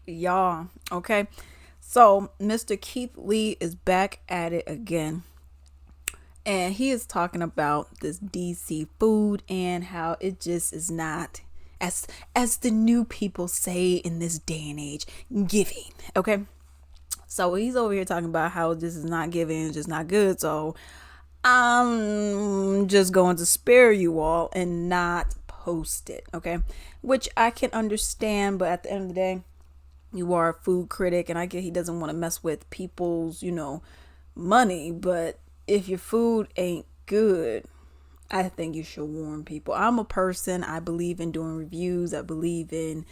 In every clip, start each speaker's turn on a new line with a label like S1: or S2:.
S1: y'all. Okay. So Mr. Keith Lee is back at it again. And he is talking about this DC food and how it just is not as the new people say in this day and age, giving. Okay. So he's over here talking about how this is not giving, it's just not good. So I'm just going to spare you all and not post it, okay? Which I can understand, but at the end of the day, you are a food critic, and I get he doesn't want to mess with people's, money, but if your food ain't good, I think you should warn people. I'm a person, I believe in doing reviews. I believe in,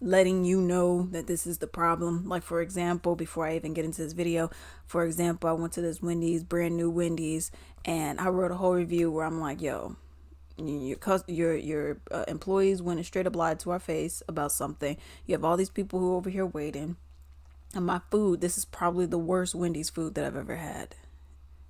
S1: letting you know that this is the problem. Like, for example, before I even get into this video, for example, I went to this Wendy's, brand new Wendy's, and I wrote a whole review where I'm like, yo, your employees went and straight up lied to our face about something. You have all these people who are over here waiting. And my food, this is probably the worst Wendy's food that I've ever had.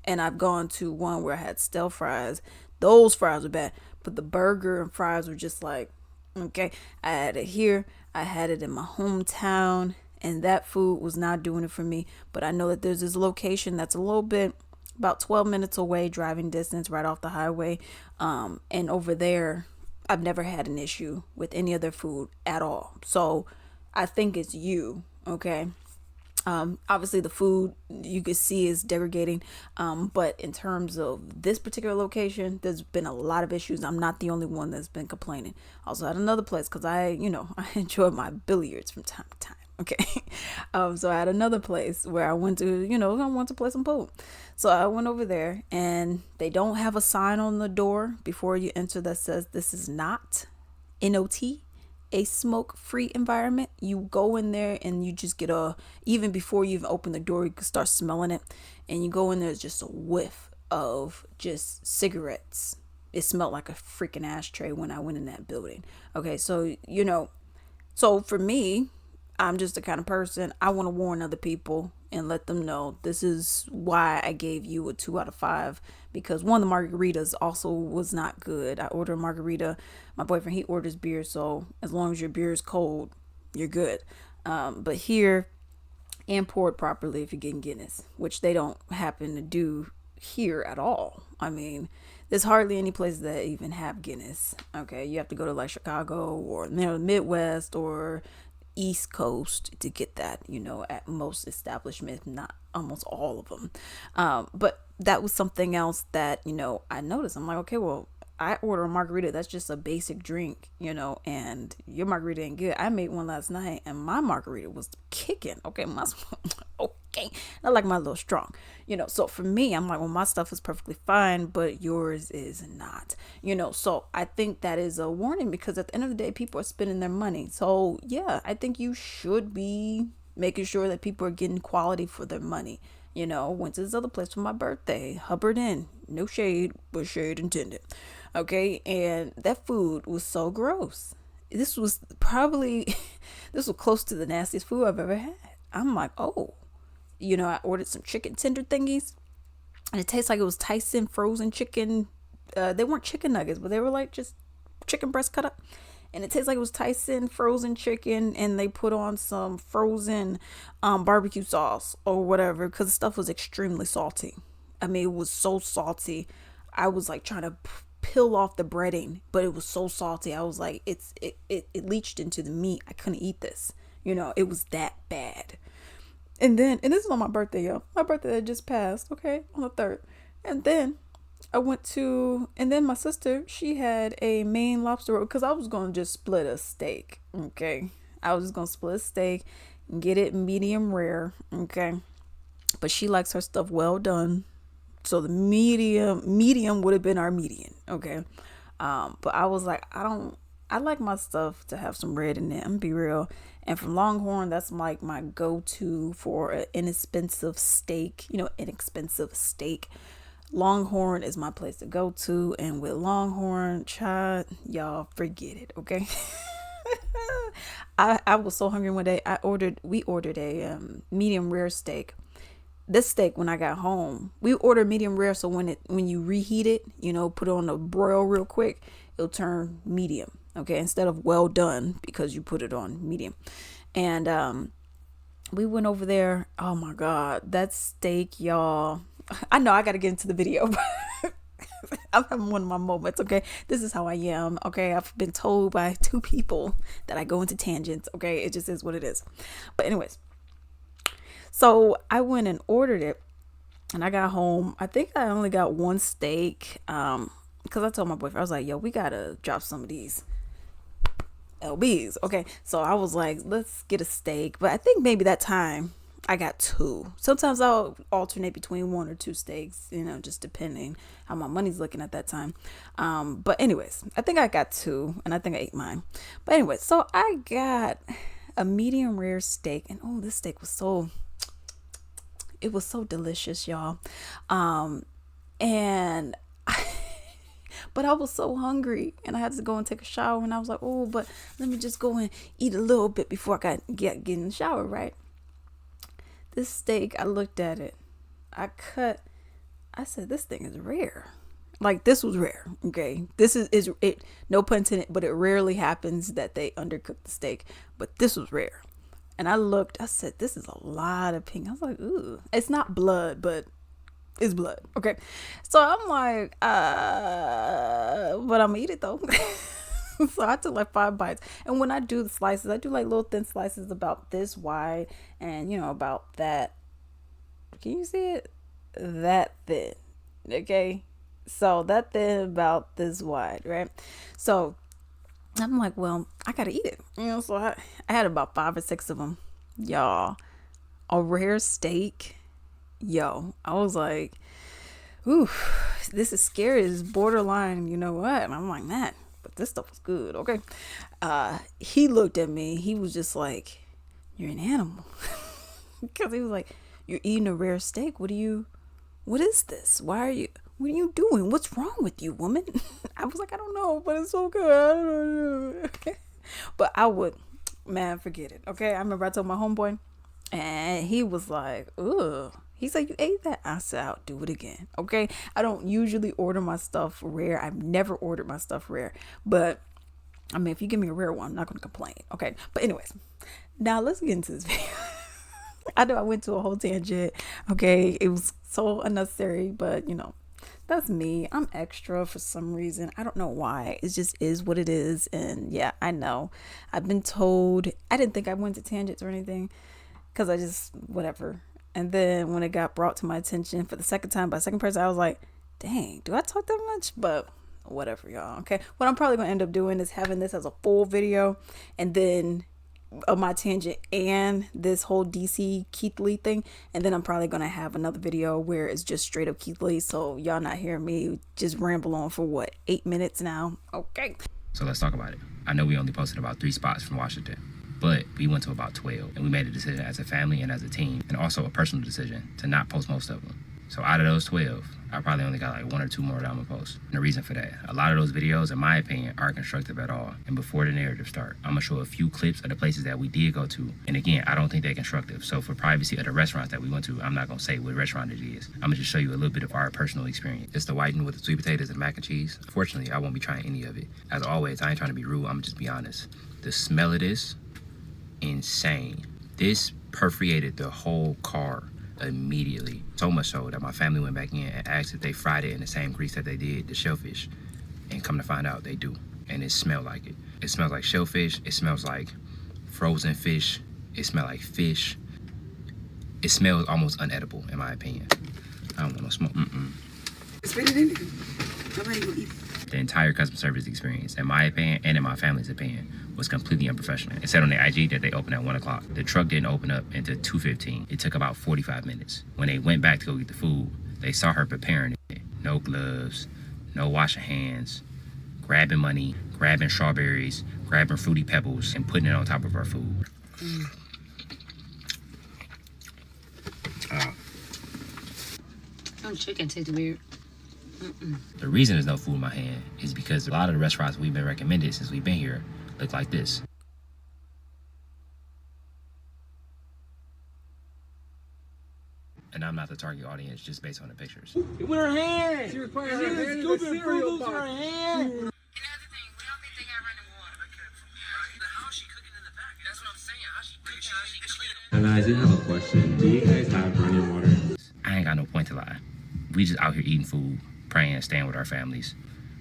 S1: And I've gone to one where I had stale fries. Those fries were bad. But the burger and fries were just like, okay. I had it here. I had it in my hometown. And that food was not doing it for me. But I know that there's this location that's a little bit, about 12 minutes away, driving distance, right off the highway. And over there, I've never had an issue with any other food at all. So I think it's you, okay? Obviously the food you could see is degrading, but in terms of this particular location, there's been a lot of issues. I'm not the only one that's been complaining. Also at another place, because I I enjoy my billiards from time to time. Okay. So I had another place where I went to, I want to play some pool. So I went over there, and they don't have a sign on the door before you enter that says this is not NOT, a smoke-free environment. You go in there and you just get even before you even open the door, you can start smelling it. And you go in there, it's just a whiff of just cigarettes. It smelled like a freaking ashtray when I went in that building. Okay, so, so for me, I'm just the kind of person, I want to warn other people and let them know this is why I gave you a 2 out of 5, because one of the margaritas also was not good. I ordered a margarita. My boyfriend, he orders beer, so as long as your beer is cold, you're good. But here, import properly if you're getting Guinness, which they don't happen to do here at all. I mean, there's hardly any places that even have Guinness. Okay, you have to go to like Chicago or the Midwest or East Coast to get that, at most establishments, not almost all of them. But that was something else that, I noticed. I'm like, okay, well, I order a margarita. That's just a basic drink, and your margarita ain't good. I made one last night and my margarita was kicking. Okay, okay. I like my a little strong, so for me, I'm like, well, my stuff is perfectly fine, but yours is not, so I think that is a warning, because at the end of the day, people are spending their money. So yeah, I think you should be making sure that people are getting quality for their money. Went to this other place for my birthday, Hubbard Inn, no shade, but shade intended. Okay, and that food was so gross. This was probably, this was close to the nastiest food I've ever had. I'm like, oh, I ordered some chicken tender thingies, and it tastes like it was Tyson frozen chicken. They weren't chicken nuggets, but they were like just chicken breast cut up. And it tastes like it was Tyson frozen chicken, and they put on some frozen barbecue sauce or whatever, because the stuff was extremely salty. I mean, it was so salty. I was like trying to peel off the breading, but it was so salty. I was like, it leached into the meat. I couldn't eat this. It was that bad. And this is on my birthday, yo. My birthday had just passed, okay, on the 3rd. And then and then my sister, she had a Maine lobster roll, because I was going to just split a steak, okay? I was just going to split a steak and get it medium rare, okay? But she likes her stuff well done. So the medium would have been our median, okay? But I was like, I like my stuff to have some red in it. I'm gonna be real. And from Longhorn, that's like my go-to for an inexpensive steak, inexpensive steak. Longhorn is my place to go to, and with Longhorn, child, y'all forget it, okay? I was so hungry one day. We ordered a medium rare steak. This steak, when I got home, we ordered medium rare, so when you reheat it, put it on a broil real quick, it'll turn medium, okay, instead of well done, because you put it on medium. And we went over there. Oh my God, that steak, y'all. I know I got to get into the video. I'm having one of my moments, okay? This is how I am, okay? I've been told by 2 people that I go into tangents, okay? It just is what it is. But anyways, so I went and ordered it, and I got home. I think I only got 1 steak, because I told my boyfriend, I was like, yo, we got to drop some of these LBs, okay? So I was like, let's get a steak. But I think maybe that time I got 2. Sometimes I'll alternate between 1 or 2 steaks, you know, just depending how my money's looking at that time. But anyways, I think I got 2, and I think I ate mine. But anyways, so I got a medium rare steak, and oh, this steak was so delicious, y'all. And but I was so hungry, and I had to go and take a shower, and I was like, oh, but let me just go and eat a little bit before I get in the shower, right? This steak, I looked at it. I said, this thing is rare. Like, this was rare, okay? This is it, no pun intended, but it rarely happens that they undercook the steak. But this was rare. And I looked, I said, this is a lot of pink. I was like, ooh. It's not blood, but it's blood, okay? So I'm like, but I'm gonna eat it though. So I took like 5 bites. And when I do the slices, I do like little thin slices about this wide and, you know, about that. Can you see it? That thin. Okay. So that thin about this wide, right? So I'm like, well, I gotta eat it. You know, so I had about 5 or 6 of them. Y'all, a rare steak. Yo, I was like, ooh, this is scary. It's borderline, you know what? And I'm like, man, but this stuff was good, okay? He looked at me. He was just like, you're an animal. Because he was like, you're eating a rare steak. What is this? What are you doing? What's wrong with you, woman? I was like, I don't know, but it's so good. But man, forget it, okay? I remember I told my homeboy, and he was like, ugh. He said, you ate that? I said, I'll do it again. Okay. I don't usually order my stuff rare. I've never ordered my stuff rare. But I mean, if you give me a rare one, I'm not going to complain. Okay. But anyways, now let's get into this video. I know I went to a whole tangent. Okay. It was so unnecessary, but you know, that's me. I'm extra for some reason. I don't know why. It just is what it is. And yeah, I know. I've been told. I didn't think I went to tangents or anything because I just, whatever. And then when it got brought to my attention for the second time by a second person, I was like, dang, do I talk that much? But whatever, y'all. Okay. What I'm probably going to end up doing is having this as a full video, and then of my tangent and this whole DC Keith Lee thing. And then I'm probably going to have another video where it's just straight up Keith Lee. So y'all not hearing me just ramble on for 8 minutes now. Okay.
S2: So let's talk about it. I know we only posted about 3 spots from Washington, but we went to about 12, and we made a decision as a family and as a team, and also a personal decision to not post most of them. So out of those 12, I probably only got like 1 or 2 more that I'm gonna post. And the reason for that, a lot of those videos, in my opinion, aren't constructive at all. And before the narrative start, I'm gonna show a few clips of the places that we did go to. And again, I don't think they're constructive. So for privacy of the restaurants that we went to, I'm not gonna say what restaurant it is. I'm gonna just show you a little bit of our personal experience. It's the whiting with the sweet potatoes and mac and cheese. Fortunately, I won't be trying any of it. As always, I ain't trying to be rude, I'm gonna just be honest. The smell of this, insane. This perforated the whole car immediately. So much so that my family went back in and asked if they fried it in the same grease that they did the shellfish. And come to find out, they do. And it smelled like it. It smells like shellfish. It smells like frozen fish. It smells like fish. It smells almost unedible, in my opinion. I don't want no smoke.
S3: Spit it in there. Nobody will eat it.
S2: The entire customer service experience, in my opinion and in my family's opinion, was completely unprofessional. It said on their IG that they opened at 1 o'clock. The truck didn't open up until 2:15. It took about 45 minutes. When they went back to go get the food, they saw her preparing it. No gloves, no washing hands, grabbing money, grabbing strawberries, grabbing Fruity Pebbles, and putting it on top of our food.
S3: Some chicken tastes weird.
S2: The reason there's no food in my hand is because a lot of the restaurants we've been recommended since we've been here look like this. And I'm not the target audience just based on the pictures.
S4: With her hand! She requires her hand. Stupid fruit loops in her hand!
S5: Another thing, we don't think they got running water. How is she cooking in the back? That's what I'm saying. How she I do have a question. Do you guys have running water?
S2: I ain't got no point to lie. We just out here eating food, praying, staying with our families,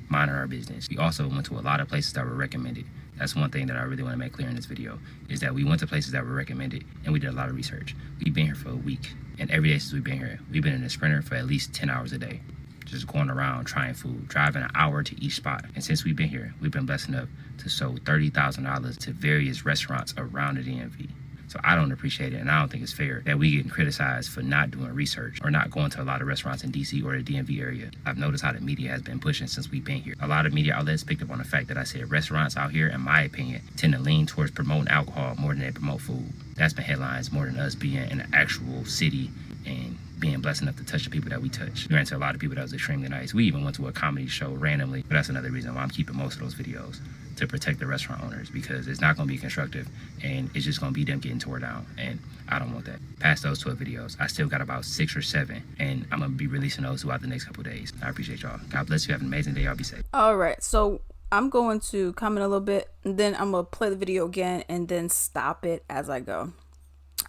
S2: minding our business. We also went to a lot of places that were recommended. That's one thing that I really want to make clear in this video, is that we went to places that were recommended and we did a lot of research. We've been here for a week, and every day since we've been here, we've been in a Sprinter for at least 10 hours a day, just going around trying food, driving an hour to each spot. And since we've been here, we've been blessed enough to sow $30,000 to various restaurants around the DMV. So I don't appreciate it, and I don't think it's fair that we getting criticized for not doing research or not going to a lot of restaurants in DC or the DMV area. I've noticed how the media has been pushing since we've been here. A lot of media outlets picked up on the fact that I said restaurants out here, in my opinion, tend to lean towards promoting alcohol more than they promote food. That's been headlines more than us being in an actual city and being blessed enough to touch the people that we touch. We ran into a lot of people that was extremely nice. We even went to a comedy show randomly, but that's another reason why I'm keeping most of those videos, to protect the restaurant owners, because it's not going to be constructive and it's just going to be them getting tore down, and I don't want that. Past those 12 videos, I still got about 6 or 7, and I'm going to be releasing those throughout the next couple of days. I appreciate y'all. God bless you. Have an amazing day. Y'all be safe.
S1: All right, so I'm going to comment a little bit, and then I'm going to play the video again and then stop it as I go.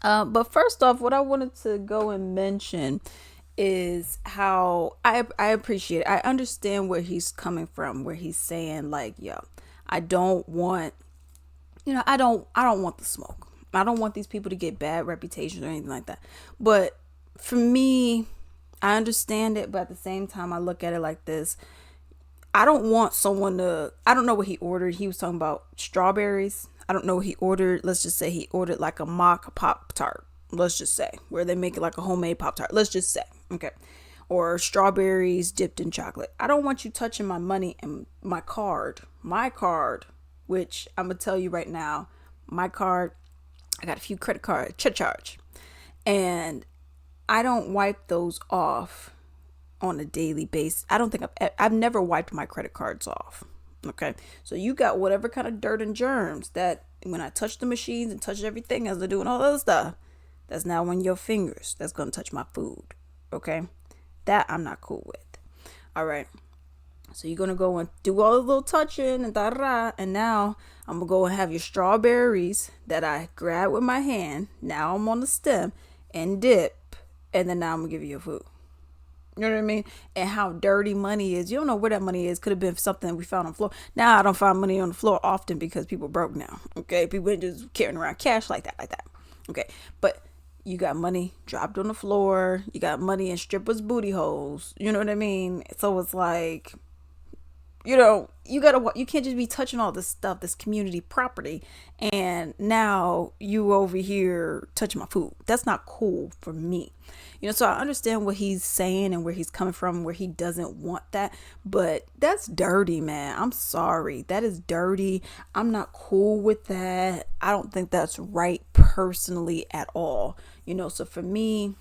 S1: But first off, what I wanted to go and mention is how I appreciate it. I understand where he's coming from, where he's saying like, yo, I don't want, I don't want the smoke. I don't want these people to get bad reputations or anything like that. But for me, I understand it, but at the same time, I look at it like this. I don't want someone to, I don't know what he ordered. He was talking about strawberries. I don't know what he ordered. Let's just say he ordered like a mock Pop-Tart. Let's just say, where they make it like a homemade Pop-Tart. Let's just say, okay. Or strawberries dipped in chocolate. I don't want you touching my money and my card, which I'm going to tell you right now, my card, I got a few credit card charge, and I don't wipe those off on a daily basis. I don't think I've never wiped my credit cards off. Okay. So you got whatever kind of dirt and germs that when I touch the machines and touch everything as they're doing all that stuff, that's now on your fingers. That's going to touch my food. Okay. That I'm not cool with. All right. So you're going to go and do all the little touching and da-da-da. And now I'm going to go and have your strawberries that I grab with my hand. Now I'm on the stem and dip. And then now I'm going to give you your food. You know what I mean? And how dirty money is. You don't know where that money is. Could have been something we found on the floor. Now I don't find money on the floor often because people broke now. Okay. People ain't just carrying around cash like that. Okay. But you got money dropped on the floor. You got money in strippers' booty holes. You know what I mean? So it's like, you can't just be touching all this stuff, this community property, and now you over here touching my food. That's not cool for me. So I understand what he's saying and where he's coming from, where he doesn't want that, but that's dirty, man. I'm sorry. That is dirty. I'm not cool with that. I don't think that's right personally at all. So for me,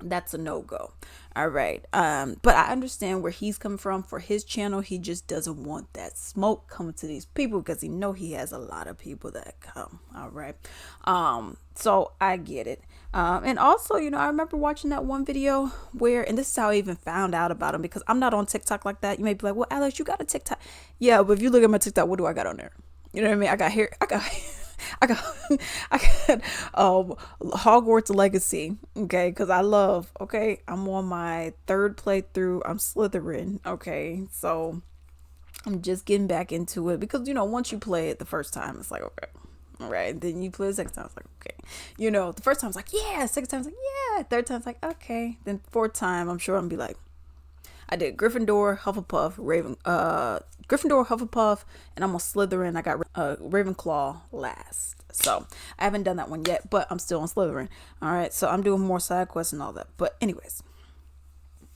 S1: that's a no-go. All right. But I understand where he's coming from. For his channel, he just doesn't want that smoke coming to these people because he has a lot of people that come. All right. So I get it. And also, I remember watching that one video where, and this is how I even found out about him, because I'm not on TikTok like that. You may be like, well, Alex, you got a TikTok. Yeah, but if you look at my TikTok, what do I got on there? You know what I mean? I got Hogwarts Legacy, okay, because I'm on my 3rd playthrough. I'm Slytherin, okay, so I'm just getting back into it because once you play it the first time, it's like, okay, all right, then you play the second time, it's like, okay, the first time it's like, yeah, second time it's like, yeah, third time it's like, okay, then 4th time I'm sure I'm gonna be like, I did Gryffindor, Hufflepuff, Gryffindor, Hufflepuff, and I'm on Slytherin. I got Ravenclaw last. So I haven't done that one yet, but I'm still on Slytherin. All right. So I'm doing more side quests and all that. But anyways,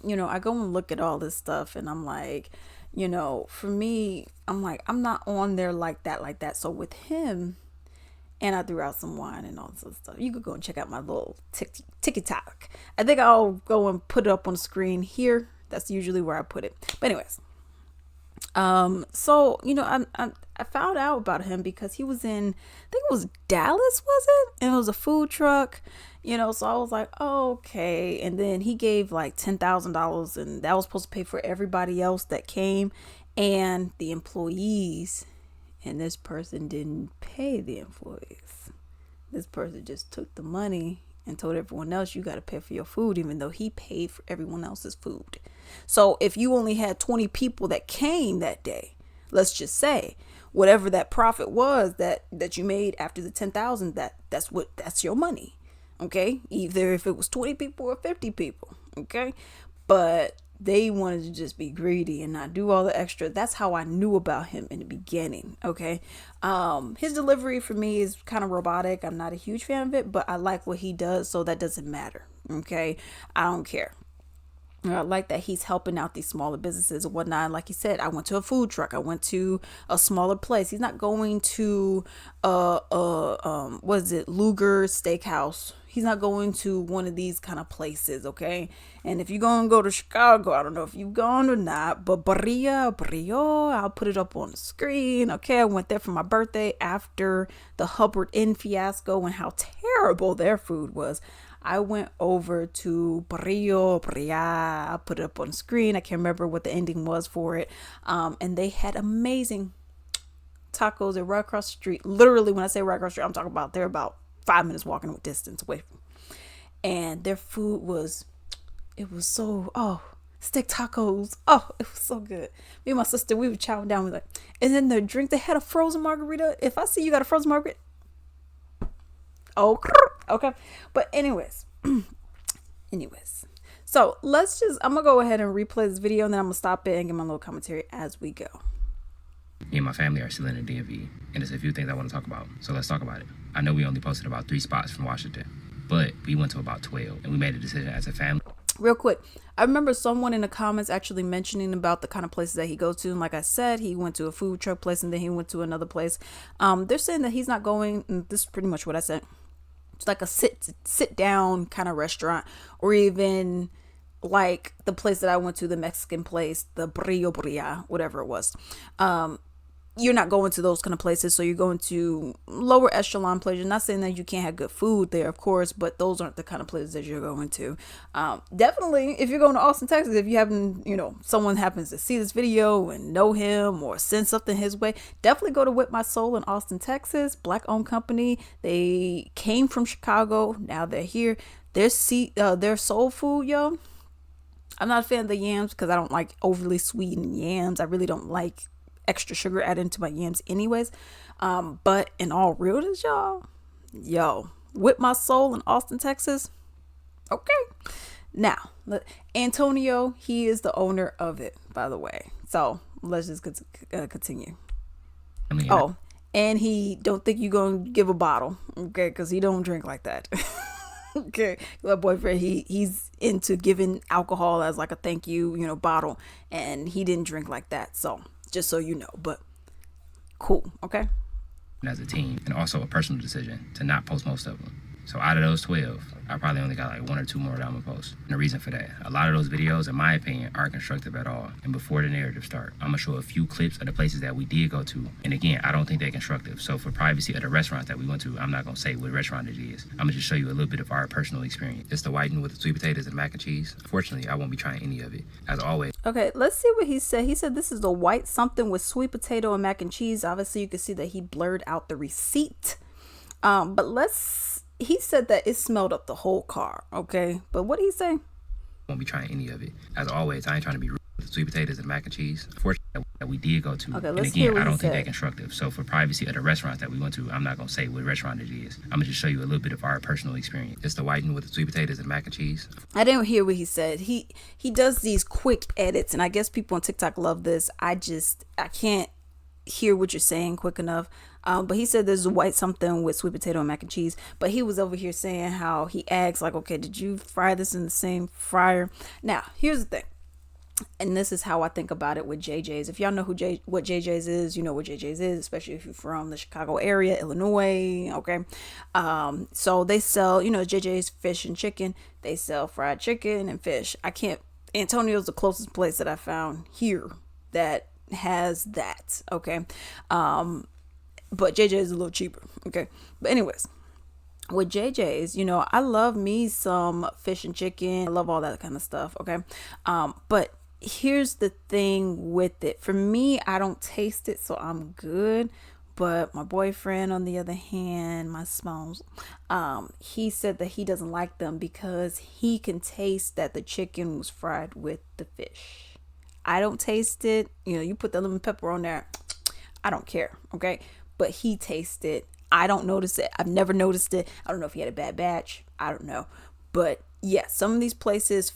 S1: I go and look at all this stuff and I'm like, for me, I'm like, I'm not on there like that. So with him, and I threw out some wine and all this other stuff. You could go and check out my little TikTok. I think I'll go and put it up on the screen here. That's usually where I put it. But anyways, so I found out about him because he was in, I think it was Dallas, was it? And it was a food truck, so I was like, oh, okay. And then he gave like $10,000, and that was supposed to pay for everybody else that came and the employees, and this person didn't pay the employees. This person just took the money and told everyone else you got to pay for your food, even though he paid for everyone else's food. So if you only had 20 people that came that day, let's just say whatever that profit was that you made after the 10,000, that's your money. Okay, either if it was 20 people or 50 people. Okay, but they wanted to just be greedy and not do all the extra. That's how I knew about him in the beginning. Okay. His delivery for me is kind of robotic. I'm not a huge fan of it, but I like what he does, so that doesn't matter. Okay, I don't care. I like that he's helping out these smaller businesses and whatnot. Like you said, I went to a food truck. I went to a smaller place. He's not going to what is it, Luger Steakhouse. He's not going to one of these kind of places, okay? And if you're gonna go to Chicago, I don't know if you've gone or not, but Brio, I'll put it up on the screen. Okay, I went there for my birthday after the Hubbard Inn fiasco and how terrible their food was. I went over to Bria. I put it up on the screen. I can't remember what the ending was for it. And they had amazing tacos. They're right across the street. Literally, when I say right across the street, I'm talking about they're about 5 minutes walking distance away. And their food was steak tacos. Oh, it was so good. Me and my sister, we were chowing down. We were like, and then the drink, they had a frozen margarita. If I see you got a frozen margarita, oh, okay. But anyways, so I'm gonna go ahead and replay this video, and then I'm gonna stop it and give my little commentary as we go.
S2: Me and my family are still in the DMV, and there's a few things I want to talk about, so let's talk about it. I know we only posted about 3 spots from Washington, but we went to about 12, and we made a decision as a family.
S1: Real quick, I remember someone in the comments actually mentioning about the kind of places that he goes to. And like I said, he went to a food truck place and then he went to another place. They're saying that he's not going, and this is pretty much what I said. It's like a sit down kind of restaurant, or even like the place that I went to, the Mexican place, the Bria, whatever it was. You're not going to those kind of places, so you're going to lower echelon places. Not saying that you can't have good food there, of course, but those aren't the kind of places that you're going to. Definitely, if you're going to Austin, Texas, if you haven't, someone happens to see this video and know him or send something his way, definitely go to Whip My Soul in Austin, Texas. Black-owned company. They came from Chicago. Now they're here. Their soul food, yo. I'm not a fan of the yams because I don't like overly sweetened yams. I really don't like extra sugar added into my yams anyways. But in all realness, yo, Whip My Soul in Austin, Texas. Okay. Now, Antonio, he is the owner of it, by the way. So let's just continue. Oh, and he don't think you're going to give a bottle, okay? Because he don't drink like that. Okay, my boyfriend, he's into giving alcohol as like a thank you, bottle, and he didn't drink like that. So just so you know, but cool, okay?
S2: As a team, and also a personal decision to not post most of them. So out of those 12, I probably only got like 1 or 2 more that I'm gonna post. And the reason for that, a lot of those videos, in my opinion, aren't constructive at all. And before the narrative start, I'm gonna show a few clips of the places that we did go to. And again, I don't think they're constructive. So for privacy of the restaurants that we went to, I'm not gonna say what restaurant it is. I'm gonna just show you a little bit of our personal experience. It's the whiting with the sweet potatoes and mac and cheese. Fortunately, I won't be trying any of it, as always.
S1: Okay, let's see what he said. He said this is the white something with sweet potato and mac and cheese. Obviously, you can see that he blurred out the receipt. He said that it smelled up the whole car, okay? But what did he say?
S2: Won't be trying any of it. As always, I ain't trying to be rude with the sweet potatoes and mac and cheese. Fortunately, that we did go to.
S1: Okay,
S2: and
S1: let's hear
S2: again,
S1: what
S2: I don't
S1: he
S2: think
S1: said.
S2: they're constructive. So for privacy of the restaurants that we went to, I'm not gonna say what restaurant it is. I'm gonna just show you a little bit of our personal experience. It's the whiting with the sweet potatoes and mac and cheese.
S1: I didn't hear what he said. He does these quick edits, and I guess people on TikTok love this. I can't hear what you're saying quick enough. But he said there's a white something with sweet potato and mac and cheese. But he was over here saying how he asks, like, okay, did you fry this in the same fryer? Now, here's the thing. And this is how I think about it with JJ's. If y'all know what JJ's is, you know what JJ's is, especially if you're from the Chicago area, Illinois, okay? So they sell, JJ's fish and chicken. They sell fried chicken and fish. Antonio's the closest place that I found here that has that, okay? But JJ is a little cheaper, okay? But anyways, with JJ's, I love me some fish and chicken. I love all that kind of stuff, okay? But here's the thing with it. For me, I don't taste it, so I'm good. But my boyfriend, on the other hand, my smalls, he said that he doesn't like them because he can taste that the chicken was fried with the fish. I don't taste it. You know, you put the lemon pepper on there, I don't care, okay? But he tastes it. I don't notice it. I've never noticed it. I don't know if he had a bad batch. I don't know. But yeah, some of these places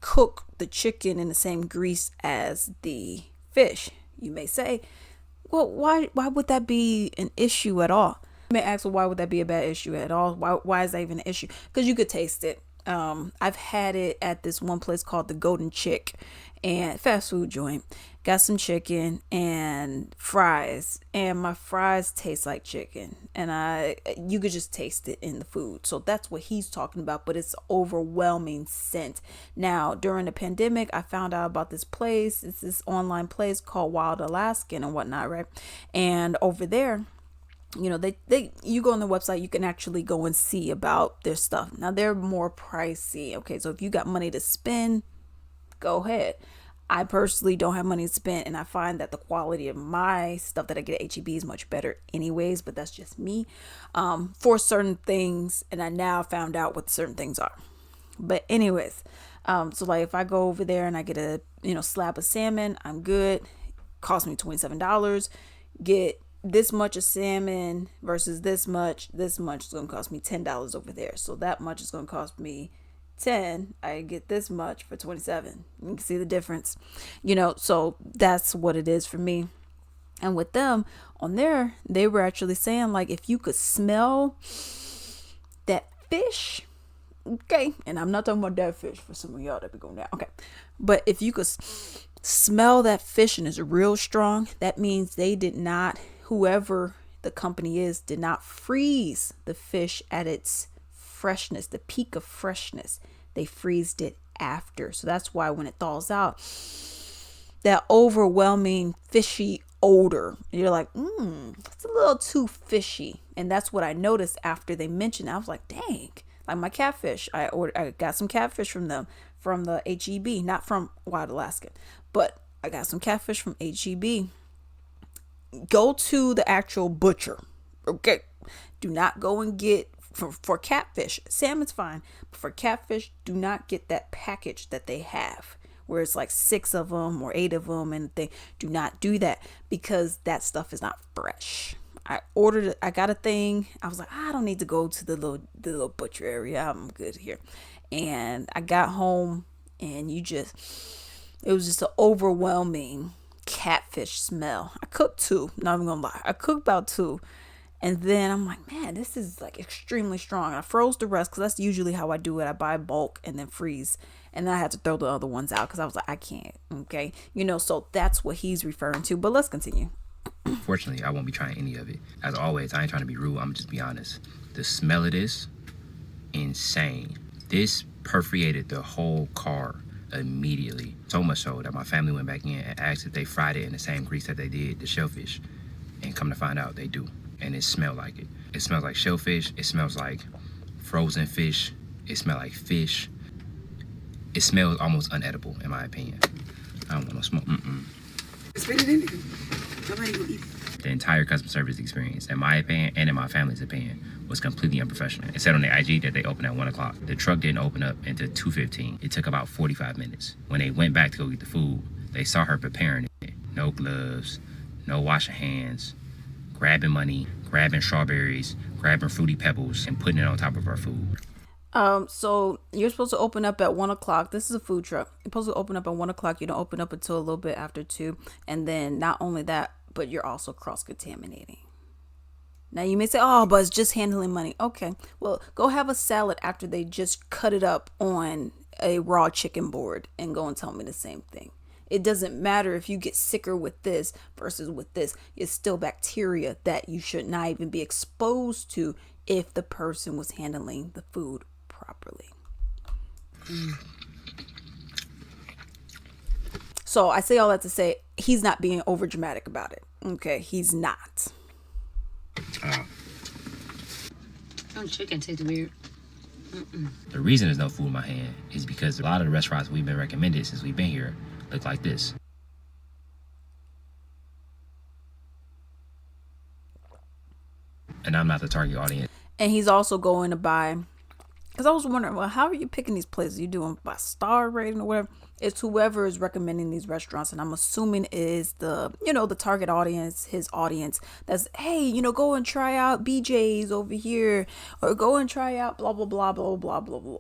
S1: cook the chicken in the same grease as the fish. You may say, well, why would that be an issue at all? You may ask, well, why would that be a bad issue at all? Why is that even an issue? Because you could taste it. I've had it at this one place called the Golden Chick, and fast food joint. Got some chicken and fries, and my fries taste like chicken, and you could just taste it in the food. So that's what he's talking about, but it's overwhelming scent. Now, during the pandemic, I found out about this place. It's this online place called Wild Alaskan and whatnot, right? And over there, you know, you go on the website, you can actually go and see about their stuff. Now, they're more pricey. Okay, so if you got money to spend, go ahead. I personally don't have money to spend, and I find that the quality of my stuff that I get at HEB is much better anyways, but that's just me, for certain things. And I now found out what certain things are. But anyways, so like if I go over there and I get a, slab of salmon, I'm good. Cost me $27. Get this much of salmon versus this much is going to cost me $10 over there. So that much is going to cost me 10. I get this much for 27. You can see the difference, so that's what it is for me. And with them on there, they were actually saying, like, if you could smell that fish, okay, and I'm not talking about that fish for some of y'all that be going down, okay, but if you could smell that fish and it's real strong, that means they did not, whoever the company is, did not freeze the fish at its freshness, the peak of freshness. They freezed it after. So that's why when it thaws out, that overwhelming fishy odor, you're like, it's a little too fishy. And that's what I noticed after they mentioned it. I was like, dang, like my catfish. I got some catfish from them, from the HEB, not from Wild Alaskan, but I got some catfish from HEB. Go to the actual butcher. Okay. Do not go and get for catfish. Salmon's fine, but for catfish, do not get that package that they have where it's like 6 of them or 8 of them, and they do not do that because that stuff is not fresh. I got a thing. I was like, I don't need to go to the little butcher area. I'm good here. And I got home, and it was just an overwhelming catfish smell. I cooked 2, not even gonna lie. I cooked about 2. And then I'm like, man, this is like extremely strong. I froze the rest because that's usually how I do it. I buy bulk and then freeze. And then I had to throw the other ones out because I was like, I can't. Okay. So that's what he's referring to. But let's continue.
S2: Fortunately, I won't be trying any of it. As always, I ain't trying to be rude. I'm just be honest. The smell of this, insane. This perforated the whole car immediately. So much so that my family went back in and asked if they fried it in the same grease that they did the shellfish. And come to find out, they do. And it smelled like it. It smells like shellfish. It smells like frozen fish. It smells like fish. It smells almost unedible, in my opinion. I don't want no smoke.
S3: Spit it in there. Nobody gonna eat it.
S2: The entire customer service experience, in my opinion and in my family's opinion, was completely unprofessional. It said on the IG that they opened at 1 o'clock. The truck didn't open up until 2:15. It took about 45 minutes. When they went back to go get the food, they saw her preparing it. No gloves, no washing hands, grabbing money, grabbing strawberries, grabbing Fruity Pebbles, and putting it on top of our food.
S1: So you're supposed to open up at 1 o'clock. This is a food truck. You're supposed to open up at 1 o'clock. You don't open up until a little bit after 2. And then not only that, but you're also cross-contaminating. Now you may say, oh, but it's just handling money. Okay, well, go have a salad after they just cut it up on a raw chicken board and go and tell me the same thing. It doesn't matter if you get sicker with this versus with this. It's still bacteria that you should not even be exposed to if the person was handling the food properly. So I say all that to say he's not being over dramatic about it. Okay, he's not.
S6: Some chicken tastes weird.
S2: The reason there's no food in my hand is because a lot of the restaurants we've been recommended since we've been here look like this. And I'm not the target audience.
S1: And he's also going to buy, because I was wondering, well, how are you picking these places? You doing by star rating or whatever? It's whoever is recommending these restaurants, and I'm assuming is the, the target audience, his audience. That's, hey, go and try out BJ's over here, or go and try out blah blah blah blah blah blah blah.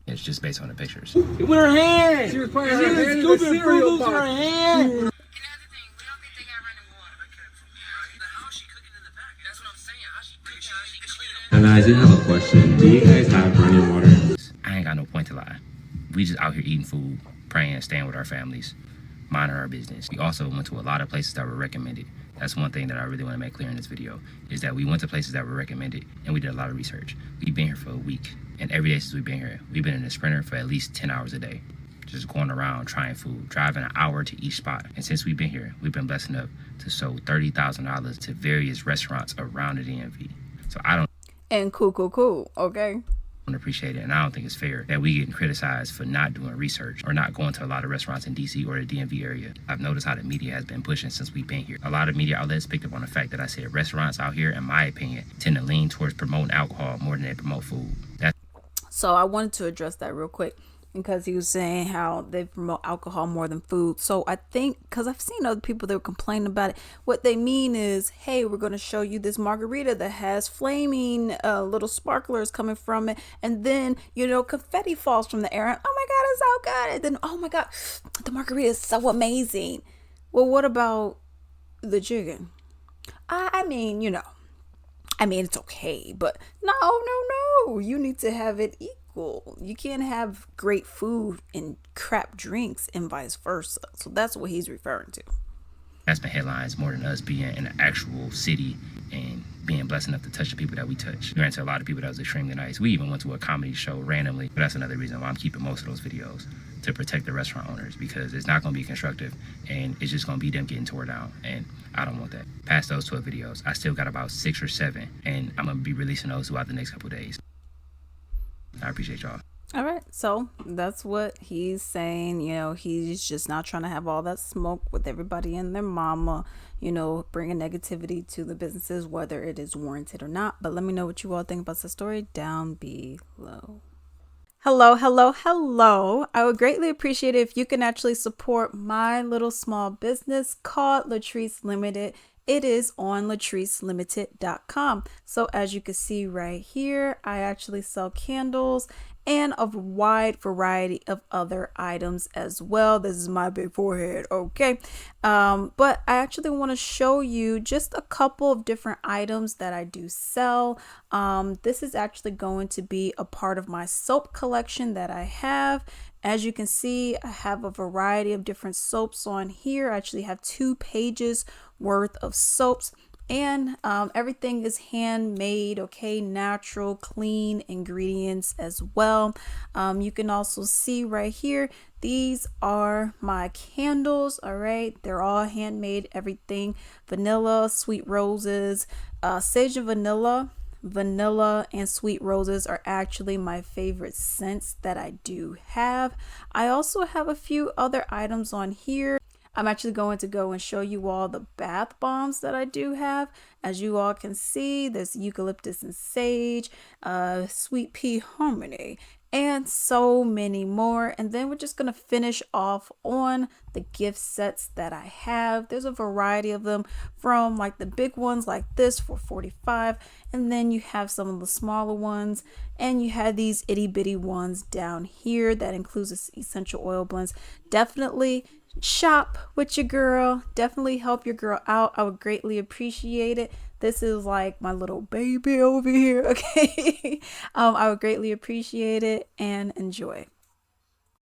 S2: It's just based on the pictures.
S4: With her hand. She requires her hand in the cereal box. Her hand.
S5: And I do have a question. Do you guys have running water?
S2: I ain't got no point to lie. We just out here eating food, praying, staying with our families, minding our business. We also went to a lot of places that were recommended. That's one thing that I really want to make clear in this video, is that we went to places that were recommended and we did a lot of research. We've been here for a week, and every day since we've been here, we've been in a Sprinter for at least 10 hours a day, just going around trying food, driving an hour to each spot. And since we've been here, we've been blessed enough to sow $30,000 to various restaurants around the DMV. So I don't
S1: And cool, okay?
S2: appreciate it, and I don't think it's fair that we getting criticized for not doing research or not going to a lot of restaurants in DC or the DMV area. I've noticed how the media has been pushing since we've been here. A lot of media outlets picked up on the fact that I said restaurants out here, in my opinion, tend to lean towards promoting alcohol more than they promote food.
S1: So I wanted to address that real quick, because he was saying how they promote alcohol more than food. So I think, because I've seen other people that were complaining about it, what they mean is, hey, we're going to show you this margarita that has flaming little sparklers coming from it, and then confetti falls from the air, and oh my god, it's so good, and then oh my god, the margarita is so amazing. Well, what about the chicken? I mean, it's okay, but no, you need to have it equal. You can't have great food and crap drinks and vice versa. So that's what he's referring to.
S2: That's been headlines more than us being in an actual city and being blessed enough to touch the people that we touch. We ran into a lot of people that was extremely nice. We even went to a comedy show randomly, but that's another reason why I'm keeping most of those videos, to protect the restaurant owners, because it's not going to be constructive and it's just going to be them getting tore down, and I don't want that. Past those 12 videos, I still got about 6 or 7, and I'm going to be releasing those throughout the next couple of days. I appreciate y'all.
S1: All right, so that's what he's saying. He's just not trying to have all that smoke with everybody and their mama, bringing negativity to the businesses, whether it is warranted or not. But let me know what you all think about the story down below. Hello. I would greatly appreciate it if you can actually support my little small business called Latrice Limited. It is on latricelimited.com. So as you can see right here, I actually sell candles and a wide variety of other items as well. This is my big forehead, okay? But I actually want to show you just a couple of different items that I do sell. This is actually going to be a part of my soap collection that I have. As you can see, I have a variety of different soaps on here. I actually have 2 pages worth of soaps, and everything is handmade, okay, natural, clean ingredients as well. You can also see right here, these are my candles. All right, they're all handmade, everything vanilla, sweet roses, sage and vanilla and sweet roses are actually my favorite scents that I do have. I also have a few other items on here. I'm actually going to go and show you all the bath bombs that I do have. As you all can see, there's eucalyptus and sage, sweet pea harmony, and so many more. And then we're just going to finish off on the gift sets that I have. There's a variety of them, from like the big ones like this for $45, and then you have some of the smaller ones, and you have these itty bitty ones down here that includes essential oil blends. Definitely shop with your girl. Definitely help your girl out. I would greatly appreciate it. This is like my little baby over here, okay? I would greatly appreciate it, and enjoy.